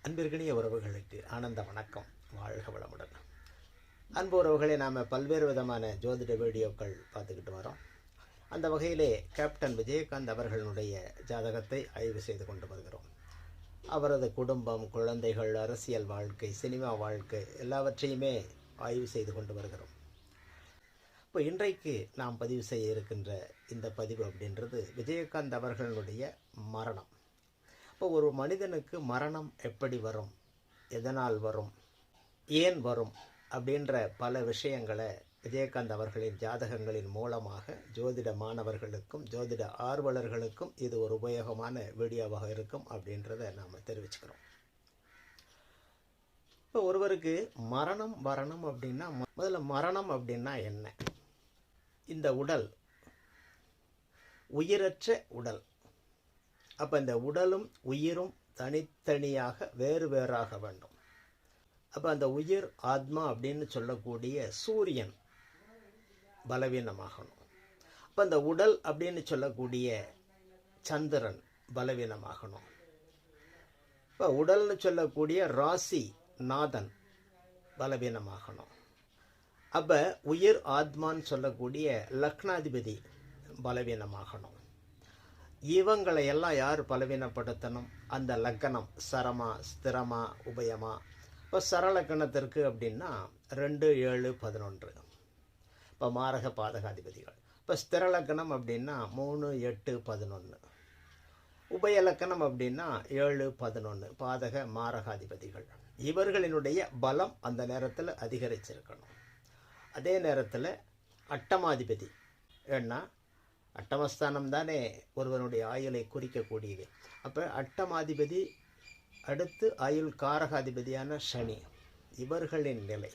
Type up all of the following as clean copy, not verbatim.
அன்பிற்கினிய உறவுகளுக்கு ஆனந்த வணக்கம். வாழ்க வளமுடன். அன்பு உறவுகளை நாம் பல்வேறு விதமான ஜோதிட வீடியோக்கள் பார்த்துக்கிட்டு வரோம். அந்த வகையிலே கேப்டன் விஜயகாந்த் அவர்களுடைய ஜாதகத்தை ஆய்வு செய்து கொண்டு வருகிறோம். அவரது குடும்பம், குழந்தைகள், அரசியல் வாழ்க்கை, சினிமா வாழ்க்கை எல்லாவற்றையுமே ஆய்வு செய்து கொண்டு வருகிறோம். இப்போ இன்றைக்கு நாம் பதிவு செய்ய இருக்கின்ற இந்த பதிவு அப்படின்றது விஜயகாந்த் அவர்களுடைய மரணம். இப்போ ஒரு மனிதனுக்கு மரணம் எப்படி வரும், எதனால் வரும், ஏன் வரும் அப்படின்ற பல விஷயங்களை விஜயகாந்த் அவர்களின் ஜாதகங்களின் மூலமாக ஜோதிட மாணவர்களுக்கும் ஜோதிட ஆர்வலர்களுக்கும் இது ஒரு உபயோகமான வீடியோவாக இருக்கும் அப்படின்றத நாம் தெரிவிச்சுக்கிறோம். இப்போ ஒருவருக்கு மரணம் வரணும் அப்படின்னா முதல்ல மரணம் அப்படின்னா என்ன? இந்த உடல் உயிரற்ற உடல். அப்போ இந்த உடலும் உயிரும் தனித்தனியாக வேறு வேறாக வேண்டும். அப்போ அந்த உயிர் ஆத்மா அப்படின்னு சொல்லக்கூடிய சூரியன் பலவீனமாகணும். அப்போ அந்த உடல் அப்படின்னு சொல்லக்கூடிய சந்திரன் பலவீனமாகணும். இப்போ உடல்னு சொல்லக்கூடிய ராசி நாதன் பலவீனமாகணும். அப்போ உயிர் ஆத்மான்னு சொல்லக்கூடிய லக்னாதிபதி பலவீனமாகணும். இவங்களை எல்லாம் யார் பலவீனப்படுத்தணும்? அந்த லக்கணம் சரமா, ஸ்திரமா, உபயமா. இப்போ சரலக்கணத்திற்கு அப்படின்னா 2, 7, 11. இப்போ மாரக பாதகாதிபதிகள். இப்போ ஸ்திரலக்கணம் அப்படின்னா 3, 8, 11. உபயலக்கணம் அப்படின்னா 7, 11 பாதக மாரகாதிபதிகள். இவர்களினுடைய பலம் அந்த நேரத்தில் அதிகரிச்சிருக்கணும். அதே நேரத்தில் அட்டமாதிபதி, ஏன்னா அட்டமஸ்தானம் தானே ஒருவனுடைய ஆயுளை குறிக்கக்கூடியது. அப்போ அட்டமாதிபதி அடுத்து ஆயுள் காரகாதிபதியான சனி, இவர்களின் நிலை,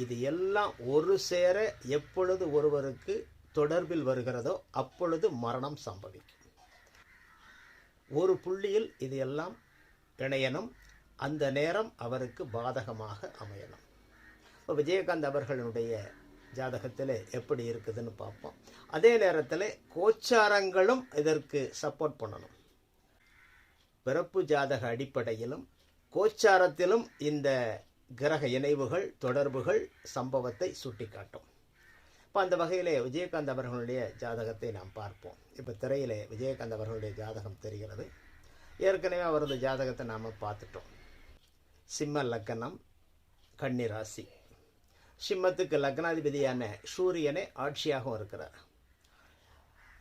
இது எல்லாம் ஒரு சேர எப்பொழுது ஒருவருக்கு தொடர்பில் வருகிறதோ அப்பொழுது மரணம் சம்பவிக்கும். ஒரு புள்ளியில் இது எல்லாம் இணையணும். அந்த நேரம் அவருக்கு பாதகமாக அமையணும். இப்போ விஜயகாந்த் அவர்களுடைய ஜாதகத்தில் எப்படி இருக்குதுன்னு பார்ப்போம். அதே நேரத்தில் கோச்சாரங்களும் இதற்கு சப்போர்ட் பண்ணணும். பிறப்பு ஜாதக அடிப்படையிலும் கோச்சாரத்திலும் இந்த கிரக இணைவுகள், தொடர்புகள், சம்பவத்தை சுட்டிக்காட்டும். இப்போ அந்த வகையிலே விஜயகாந்த் அவர்களுடைய ஜாதகத்தை நாம் பார்ப்போம். இப்போ திரையிலே விஜயகாந்த் அவர்களுடைய ஜாதகம் தெரிகிறது. ஏற்கனவே அவரது ஜாதகத்தை நாம் பார்த்துட்டோம். சிம்ம லக்னம், கன்னி ராசி. சிம்மத்துக்கு லக்னாதிபதியான சூரியனை ஆட்சியாகவும் இருக்கிறார்.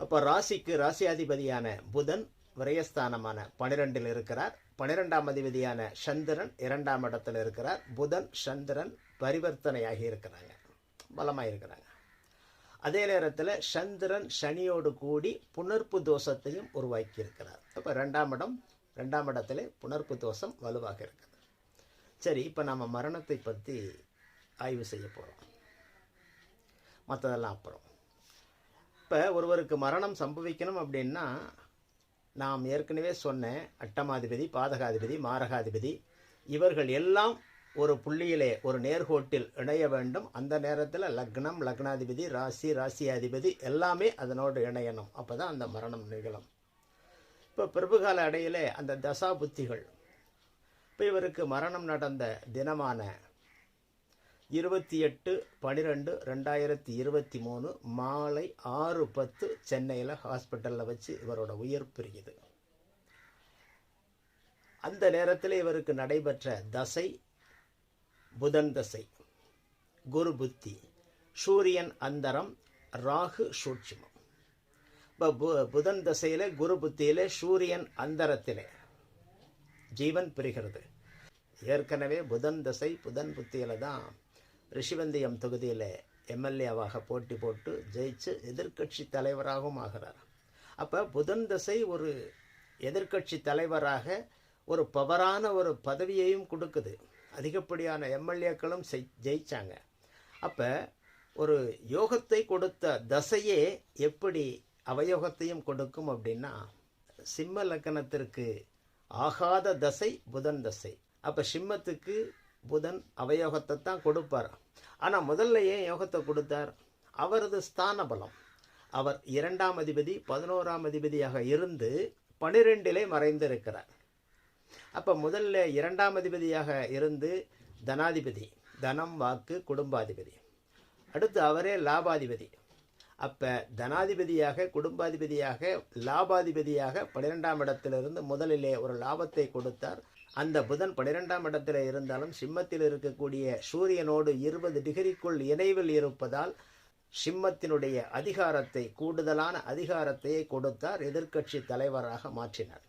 அப்போ ராசிக்கு ராசியாதிபதியான புதன் விரயஸ்தானமான 12 இருக்கிறார். 12ஆம் அதிபதியான சந்திரன் 2ஆம் இடத்தில் இருக்கிறார். புதன் சந்திரன் பரிவர்த்தனையாகி இருக்கிறாங்க, பலமாக இருக்கிறாங்க. அதே நேரத்தில் சந்திரன் சனியோடு கூடி புணர்ப்பு தோஷத்தையும் உருவாக்கி இருக்கிறார். அப்போ 2ஆம் இடத்துல புணர்ப்பு தோஷம் வலுவாக இருக்குது. சரி, இப்போ நம்ம மரணத்தை பற்றி ஆய்வு செய்ய போகிறோம். மற்றதெல்லாம் அப்புறம். இப்போ ஒருவருக்கு மரணம் சம்பவிக்கணும் அப்படின்னா நாம் ஏற்கனவே சொன்ன அட்டமாதிபதி, பாதகாதிபதி, மாரகாதிபதி இவர்கள் எல்லாம் ஒரு புள்ளியிலே ஒரு நேர்கோட்டில் இணைய வேண்டும். அந்த நேரத்தில் லக்னம், லக்னாதிபதி, ராசி, ராசியாதிபதி எல்லாமே அதனோடு இணையணும். அப்போ தான் அந்த மரணம் நிகழும். இப்போ பிரபுகால அடையிலே அந்த தசா புத்திகள். இப்போ இவருக்கு மரணம் நடந்த தினமான 28/12/2023 மாலை 6:10 சென்னையில் ஹாஸ்பிட்டலில் வச்சு இவரோட உயிர் பிரியுது. அந்த நேரத்தில் இவருக்கு நடைபெற்ற தசை புதன் தசை, குரு புத்தி, சூரியன் அந்தரம், ராகு சூட்சுமம். இப்போ புதன் தசையில், குரு புத்தியில், சூரியன் அந்தரத்தில் ஜீவன் பிரிகிறது. ஏற்கனவே புதன் தசை புதன் புத்தியில் தான் ரிஷிவந்தியம் தொகுதியில் எம்எல்ஏவாக போட்டி போட்டு ஜெயிச்சு எதிர்கட்சி தலைவராகவும் ஆகிறார். அப்போ புதன் தசை ஒரு எதிர்கட்சி தலைவராக ஒரு பவரான ஒரு பதவியையும் கொடுக்குது. அதிகப்படியான எம்எல்ஏக்களும் ஜெயிச்சாங்க. அப்போ ஒரு யோகத்தை கொடுத்த தசையே எப்படி அவயோகத்தையும் கொடுக்கும் அப்படின்னா, சிம்ம லக்கணத்திற்கு ஆகாத தசை புதன் தசை. அப்போ சிம்மத்துக்கு புதன் அவயோகத்தை தான் கொடுப்பார். ஆனால் முதல்ல ஏன் யோகத்தை கொடுத்தார்? அவரது ஸ்தான பலம். அவர் 2ஆம் அதிபதி 11ஆம் அதிபதியாக இருந்து 12 மறைந்திருக்கிறார். அப்போ முதல்ல 2ஆம் அதிபதியாக இருந்து தனாதிபதி, தனம் வாக்கு குடும்பாதிபதி. அடுத்து அவரே லாபாதிபதி. அப்போ தனாதிபதியாக, குடும்பாதிபதியாக, லாபாதிபதியாக 12ஆம் இடத்திலிருந்து முதலிலே ஒரு லாபத்தை கொடுத்தார். அந்த புதன் 12ஆம் இடத்தில் இருந்தாலும் சிம்மத்தில் இருக்கக்கூடிய சூரியனோடு 20 டிகிரிக்குள் இணைவில் இருப்பதால் சிம்மத்தினுடைய அதிகாரத்தை, கூடுதலான அதிகாரத்தை கொடுத்தார், எதிர்க்கட்சி தலைவராக மாற்றினார்.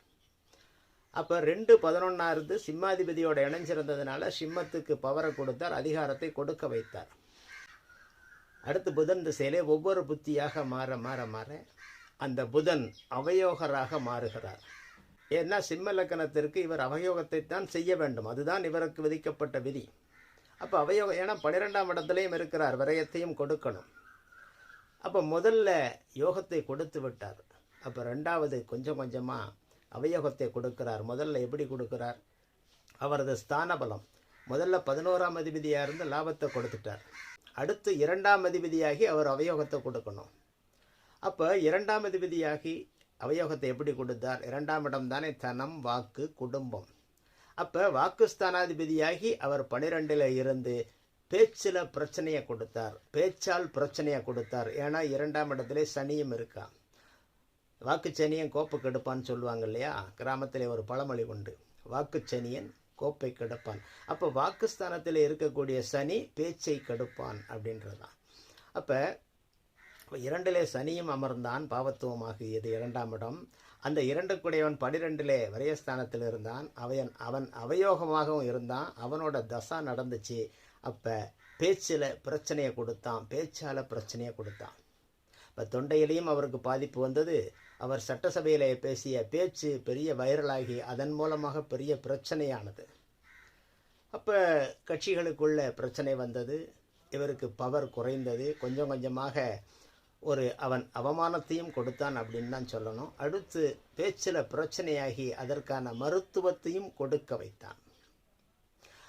அப்போ 2-11 சிம்மாதிபதியோட இணைஞ்சிருந்ததுனால சிம்மத்துக்கு பவரை கொடுத்தார், அதிகாரத்தை கொடுக்க வைத்தார். அடுத்து புதன் திசையிலே ஒவ்வொரு புத்தியாக மாற மாற மாற அந்த புதன் அவயோகராக மாறுகிறார். ஏன்னா சிம்ம லக்கணத்திற்கு இவர் அவயோகத்தை தான் செய்ய வேண்டும், அதுதான் இவருக்கு விதிக்கப்பட்ட விதி. அப்போ அவயோகம், ஏன்னா 12ஆம் இடத்துலையும் இருக்கிறார், விரயத்தையும் கொடுக்கணும். அப்போ முதல்ல யோகத்தை கொடுத்து விட்டார். அப்போ 2வது கொஞ்சம் கொஞ்சமாக அவயோகத்தை கொடுக்கிறார். முதல்ல எப்படி கொடுக்கிறார்? அவரது ஸ்தான பலம் முதல்ல 11ஆம் அதிபதியாக இருந்து லாபத்தை கொடுத்துட்டார். அடுத்து 2ஆம் அதிபதியாகி அவர் அவயோகத்தை கொடுக்கணும். அப்போ 2ஆம் அதிபதியாகி அவயோகத்தை எப்படி கொடுத்தார்? 2ஆம் இடம் தானே தனம் வாக்கு குடும்பம். அப்போ வாக்குஸ்தானாதிபதியாகி அவர் 12ல் இருந்து பேச்சில் பிரச்சனையை கொடுத்தார், பேச்சால் பிரச்சனையை கொடுத்தார். ஏன்னா 2ஆம் இடத்துல சனியும் இருக்கா. வாக்குச்சனியன் கோப்பை கெடுப்பான்னு சொல்லுவாங்க இல்லையா, கிராமத்தில் ஒரு பழமொழி உண்டு, வாக்குச்சனியன் கோப்பை கெடுப்பான். அப்போ வாக்குஸ்தானத்தில் இருக்கக்கூடிய சனி பேச்சை கெடுப்பான் அப்படின்றதான். அப்போ 2லே சனியும் அமர்ந்தான், பாவத்துவமாகியது 2ஆம் இடம். அந்த 2க்குடையவன் 12லே விரயஸ்தானத்தில் இருந்தான், அவன் அவயோகமாகவும் இருந்தான், அவனோட தசா நடந்துச்சு. அப்போ பேச்சில் பிரச்சனையை கொடுத்தான், பேச்சால் பிரச்சனையை கொடுத்தான். இப்போ தொண்டையிலையும் அவருக்கு பாதிப்பு வந்தது. அவர் சட்டசபையில் பேசிய பேச்சு பெரிய வைரலாகி அதன் மூலமாக பெரிய பிரச்சனையானது. அப்போ கட்சிகளுக்குள்ள பிரச்சனை வந்தது, இவருக்கு பவர் குறைந்தது. கொஞ்சம் கொஞ்சமாக அவன் அவமானத்தையும் கொடுத்தான் அப்படின்னு தான் சொல்லணும். அடுத்து பேச்சில் பிரச்சனையாகி அதற்கான மருத்துவத்தையும் கொடுக்க வைத்தான்.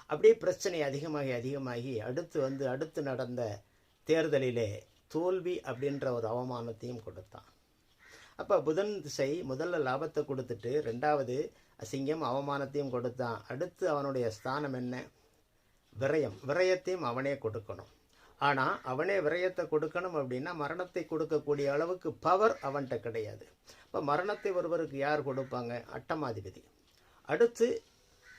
அப்படியே பிரச்சனை அதிகமாகி அடுத்து நடந்த தேர்தலிலே தோல்வி அப்படின்ற ஒரு அவமானத்தையும் கொடுத்தான். அப்போ புதன் திசை முதல்ல லாபத்தை கொடுத்துட்டு 2வது அசிங்கம் அவமானத்தையும் கொடுத்தான். அடுத்து அவனுடைய ஸ்தானம் என்ன? விரயத்தையும் அவனே கொடுக்கணும். ஆனால் அவனே விரயத்தை கொடுக்கணும் அப்படின்னா மரணத்தை கொடுக்கக்கூடிய அளவுக்கு பவர் அவன்கிட்ட கிடையாது. இப்போ மரணத்தை ஒருவருக்கு யார் கொடுப்பாங்க? அட்டமாதிபதி. அடுத்து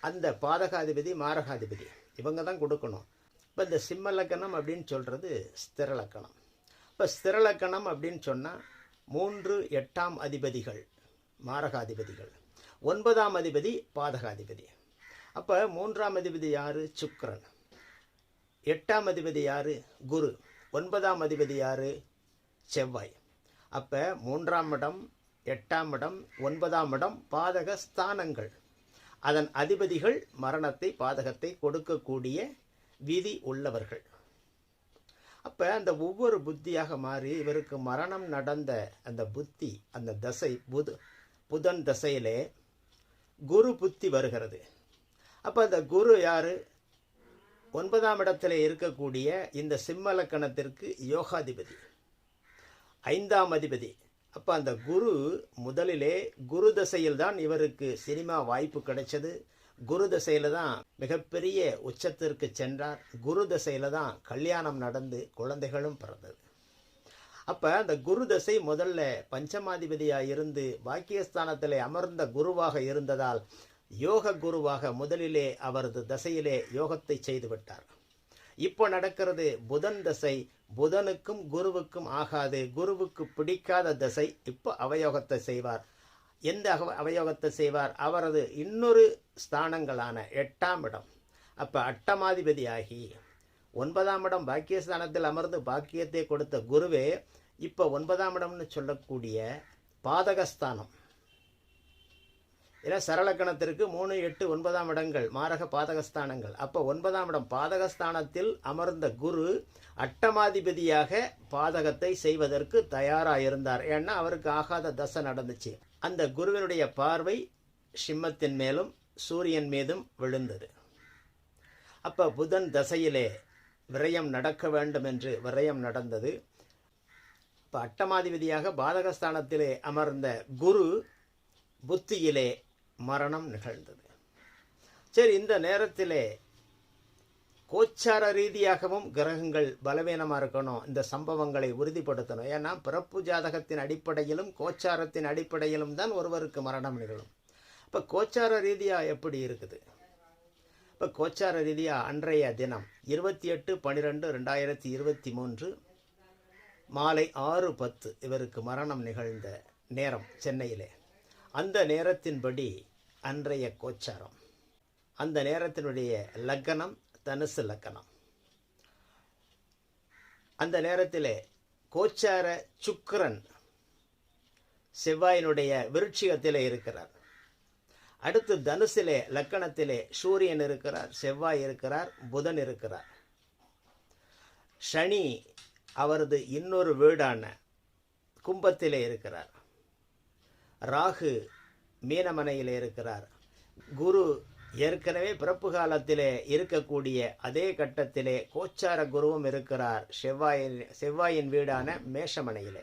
அந்த பாதகாதிபதி, மாரகாதிபதி, இவங்க தான் கொடுக்கணும். இப்போ இந்த சிம்ம லக்கணம் அப்படின்னு சொல்கிறது ஸ்திர லக்கணம். இப்போ ஸ்திர லக்கணம் அப்படின்னு சொன்னால் 3, 8ஆம் அதிபதிகள் மாரகாதிபதிகள், 9ஆம் அதிபதி பாதகாதிபதி. அப்போ 3ஆம் அதிபதி யார்? சுக்கிரன். 8ஆம் அதிபதி யார்? குரு. 9ஆம் அதிபதி யார்? செவ்வாய். அப்போ 3ஆம் இடம், 8ஆம் இடம், 9ஆம் இடம் பாதக ஸ்தானங்கள். அதன் அதிபதிகள் மரணத்தை, பாதகத்தை கொடுக்கக்கூடிய விதி உள்ளவர்கள். அப்போ அந்த ஒவ்வொரு புத்தியாக மாறி இவருக்கு மரணம் நடந்த அந்த புத்தி, அந்த தசை புதன் தசையிலே குரு புத்தி வருகிறது. அப்போ அந்த குரு யார்? 9ஆம் இடத்துல இருக்கக்கூடிய இந்த சிம்ம லக்கணத்திற்கு யோகாதிபதி, 5ஆம் அதிபதி. அப்போ அந்த குரு முதலிலே குரு தசையில் தான் இவருக்கு சினிமா வாய்ப்பு கிடைச்சது. குரு தசையில் தான் மிகப்பெரிய உச்சத்திற்கு சென்றார். குரு தசையில் தான் கல்யாணம் நடந்து குழந்தைகளும் பிறந்தது. அப்போ அந்த குரு தசை முதல்ல பஞ்சமாதிபதியாக இருந்து பாக்கியஸ்தானத்தில் அமர்ந்த குருவாக இருந்ததால் யோக குருவாக முதலிலே அவரது தசையிலே யோகத்தை செய்து விட்டார். இப்போ நடக்கிறது புதன் தசை. புதனுக்கும் குருவுக்கும் ஆகாது, குருவுக்கு பிடிக்காத தசை. இப்போ அவயோகத்தை செய்வார். எந்த அவயோகத்தை செய்வார்? அவரது இன்னொரு ஸ்தானங்களான 8ஆம் இடம். அப்போ அட்டமாதிபதி ஆகி 9ஆம் இடம் பாக்கியஸ்தானத்தில் அமர்ந்து பாக்கியத்தை கொடுத்த குருவே இப்போ 9ஆம் இடம்னு சொல்லக்கூடிய பாதகஸ்தானம். ஏன்னா சரளக்கணத்திற்கு 3, 8, 9ஆம் இடங்கள் மாரக பாதகஸ்தானங்கள். அப்போ 9ஆம் இடம் பாதகஸ்தானத்தில் அமர்ந்த குரு அட்டமாதிபதியாக பாதகத்தை செய்வதற்கு தயாராக இருந்தார். ஏன்னா அவருக்கு ஆகாத தசை நடந்துச்சு. அந்த குருவினுடைய பார்வை சிம்மத்தின் மேலும் சூரியன் மீதும் விழுந்தது. அப்போ புதன் தசையிலே விரயம் நடக்க வேண்டும் என்று விரயம் நடந்தது. இப்போ அட்டமாதிபதியாக பாதகஸ்தானத்திலே அமர்ந்த குரு புத்தியிலே மரணம் நிகழ்ந்தது. சரி, இந்த நேரத்திலே கோச்சார ரீதியாகவும் கிரகங்கள் பலவீனமாக இருக்கணும், இந்த சம்பவங்களை உறுதிப்படுத்தணும். ஏன்னா பிறப்பு ஜாதகத்தின் அடிப்படையிலும் கோச்சாரத்தின் அடிப்படையிலும் தான் ஒருவருக்கு மரணம் நிகழும். இப்போ கோச்சார ரீதியாக எப்படி இருக்குது? இப்போ கோச்சார ரீதியாக அன்றைய தினம் 28/12/2023 மாலை 6:10 இவருக்கு மரணம் நிகழ்ந்த நேரம் சென்னையிலே. அந்த நேரத்தின்படி அன்றைய கோச்சாரம், அந்த நேரத்தினுடைய லக்னம் தனுசு லக்னம். அந்த நேரத்திலே கோச்சார சுக்கிரன் செவ்வாயினுடைய விருட்சிகத்திலே இருக்கிறார். அடுத்து தனுசிலே லக்கணத்திலே சூரியன் இருக்கிறார், செவ்வாய் இருக்கிறார், புதன் இருக்கிறார். சனி அவரது இன்னொரு வீடான கும்பத்திலே இருக்கிறார். ராகு மீனமனையிலே இருக்கிறார். குரு ஏற்கனவே பிறப்பு காலத்திலே இருக்கக்கூடிய அதே கட்டத்திலே கோச்சார குருவும் இருக்கிறார் செவ்வாயின் வீடான மேஷமனையிலே.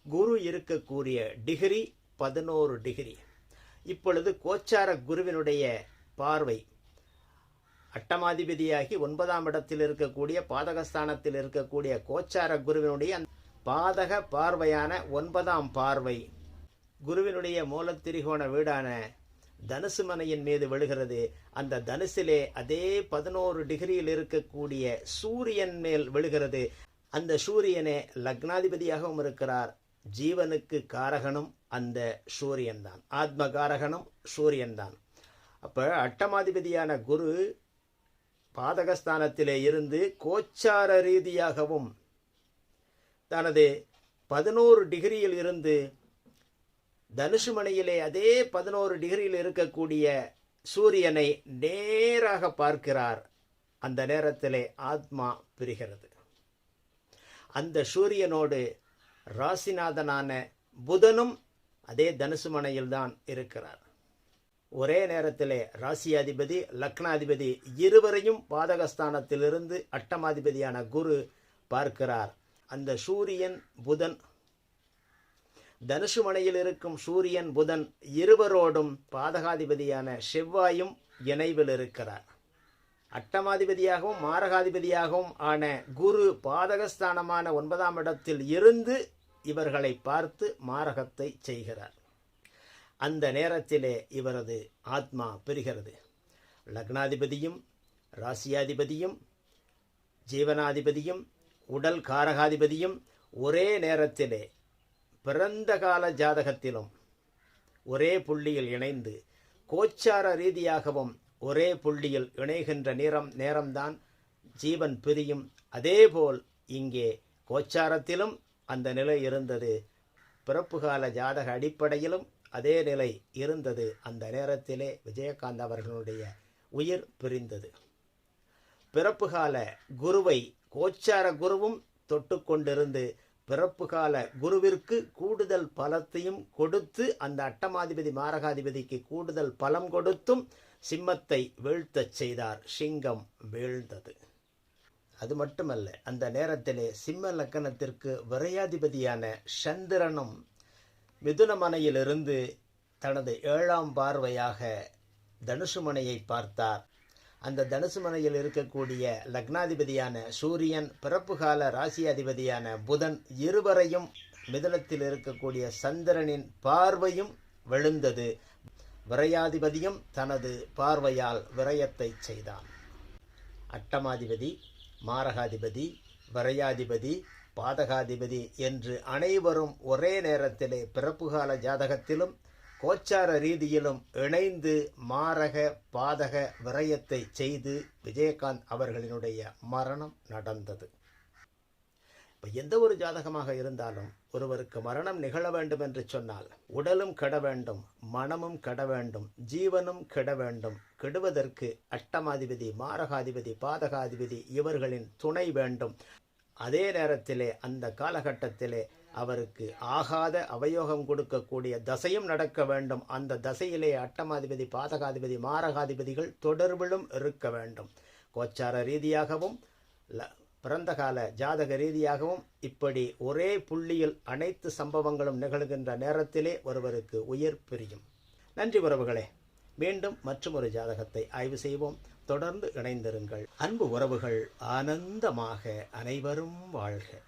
குரு இருக்கக்கூடிய டிகிரி 11 டிகிரி. இப்பொழுது கோச்சார குருவினுடைய பார்வை அட்டமாதிபதியாகி 9ஆம் இடத்தில் இருக்கக்கூடிய பாதகஸ்தானத்தில் இருக்கக்கூடிய கோச்சார குருவினுடைய பாதக பார்வையான 9ஆம் பார்வை குருவினுடைய மூலத்திரிகோண வீடான தனுசு மனையின் மீது விழுகிறது. அந்த தனுசிலே அதே 11 டிகிரியில் இருக்கக்கூடிய சூரியன் மேல் விழுகிறது. அந்த சூரியனே லக்னாதிபதியாகவும் இருக்கிறார். ஜீவனுக்கு காரகனும் அந்த சூரியன் தான், ஆத்ம காரகனும் சூரியன் தான். அப்போ அட்டமாதிபதியான குரு பாதகஸ்தானத்திலே இருந்து கோச்சார ரீதியாகவும் தனது 11 டிகிரியில் இருந்து தனுசு மனையிலே அதே 11 டிகிரியில் இருக்கக்கூடிய சூரியனை நேராக பார்க்கிறார். அந்த நேரத்திலே ஆத்மா பிரிகிறது. அந்த சூரியனோடு ராசிநாதனான புதனும் அதே தனுசு மனையில் தான் இருக்கிறார். ஒரே நேரத்திலே ராசியாதிபதி லக்னாதிபதி இருவரையும் பாதகஸ்தானத்திலிருந்து அட்டமாதிபதியான குரு பார்க்கிறார். அந்த சூரியன் புதன், தனுசு மனையில் இருக்கும் சூரியன் புதன் இருவரோடும் பாதகாதிபதியான செவ்வாயும் இணைவில் இருக்கிறார். அட்டமாதிபதியாகவும் மாரகாதிபதியாகவும் ஆன குரு பாதகஸ்தானமான 9ஆம் இடத்தில் இருந்து இவர்களை பார்த்து மாரகத்தை செய்கிறார். அந்த நேரத்திலே இவரது ஆத்மா பிரிகிறது. லக்னாதிபதியும் ராசியாதிபதியும் ஜீவனாதிபதியும் உடல் காரகாதிபதியும் ஒரே நேரத்திலே பிறந்த கால ஜாதகத்திலும் ஒரே புள்ளியில் இணைந்து கோச்சார ரீதியாகவும் ஒரே புள்ளியில் இணைகின்ற நேரம்தான் ஜீவன் பிரியும். அதேபோல் இங்கே கோச்சாரத்திலும் அந்த நிலை இருந்தது, பிறப்பு கால ஜாதக அடிப்படையிலும் அதே நிலை இருந்தது. அந்த நேரத்திலே விஜயகாந்த் அவர்களுடைய உயிர் பிரிந்தது. பிறப்பு கால குருவை கோச்சார குருவும் தொட்டு கொண்டிருந்து பிறப்பு கால குருவிற்கு கூடுதல் பலத்தையும் கொடுத்து அந்த அட்டமாதிபதி மாரகாதிபதிக்கு கூடுதல் பலம் கொடுத்தும் சிம்மத்தை வீழ்த்தச் செய்தார். சிங்கம் வீழ்ந்தது. அது மட்டுமல்ல, அந்த நேரத்திலே சிம்ம லக்கணத்திற்கு விரையாதிபதியான சந்திரனும் மிதுன மனையிலிருந்து தனது 7ஆம் பார்வையாக தனுசு மனையை பார்த்தார். அந்த தனுசு மனையில் இருக்கக்கூடிய லக்னாதிபதியான சூரியன், பிறப்பு கால ராசியாதிபதியான புதன் இருவரையும் மிதுனத்தில் இருக்கக்கூடிய சந்திரனின் பார்வையும் விழுந்தது. விரையாதிபதியும் தனது பார்வையால் விரயத்தை செய்தான். அட்டமாதிபதி, மாரகாதிபதி, விரையாதிபதி, பாதகாதிபதி என்று அனைவரும் ஒரே நேரத்திலே பிறப்புகால ஜாதகத்திலும் கோச்சார ரீதியிலும் இணைந்து மாரக பாதக விரயத்தை செய்து விஜயகாந்த் அவர்களினுடைய மரணம் நடந்தது. இப்போ எந்த ஒரு ஜாதகமாக இருந்தாலும் ஒருவருக்கு மரணம் நிகழ வேண்டும் என்று சொன்னால் உடலும் கெட வேண்டும், மனமும் கெட வேண்டும், ஜீவனும் கெட வேண்டும். கெடுவதற்கு அட்டமாதிபதி, மாரகாதிபதி, பாதகாதிபதி இவர்களின் துணை வேண்டும். அதே நேரத்திலே அந்த காலகட்டத்திலே அவருக்கு ஆகாத அவயோகம் கொடுக்கக்கூடிய தசையும் நடக்க வேண்டும். அந்த தசையிலே அட்டமாதிபதி, பாதகாதிபதி, மாரகாதிபதிகள் தொடர்பிலும் இருக்க வேண்டும். கோச்சார ரீதியாகவும் பிறந்த கால ஜாதக ரீதியாகவும் இப்படி ஒரே புள்ளியில் அனைத்து சம்பவங்களும் நிகழ்கின்ற நேரத்திலே ஒருவருக்கு உயிர் பிரியும். நன்றி உறவுகளே. மீண்டும் மற்றொரு ஜாதகத்தை ஆய்வு செய்வோம். தொடர்ந்து இணைந்திருங்கள். அன்பு உறவுகள் ஆனந்தமாக அனைவரும் வாழ்க.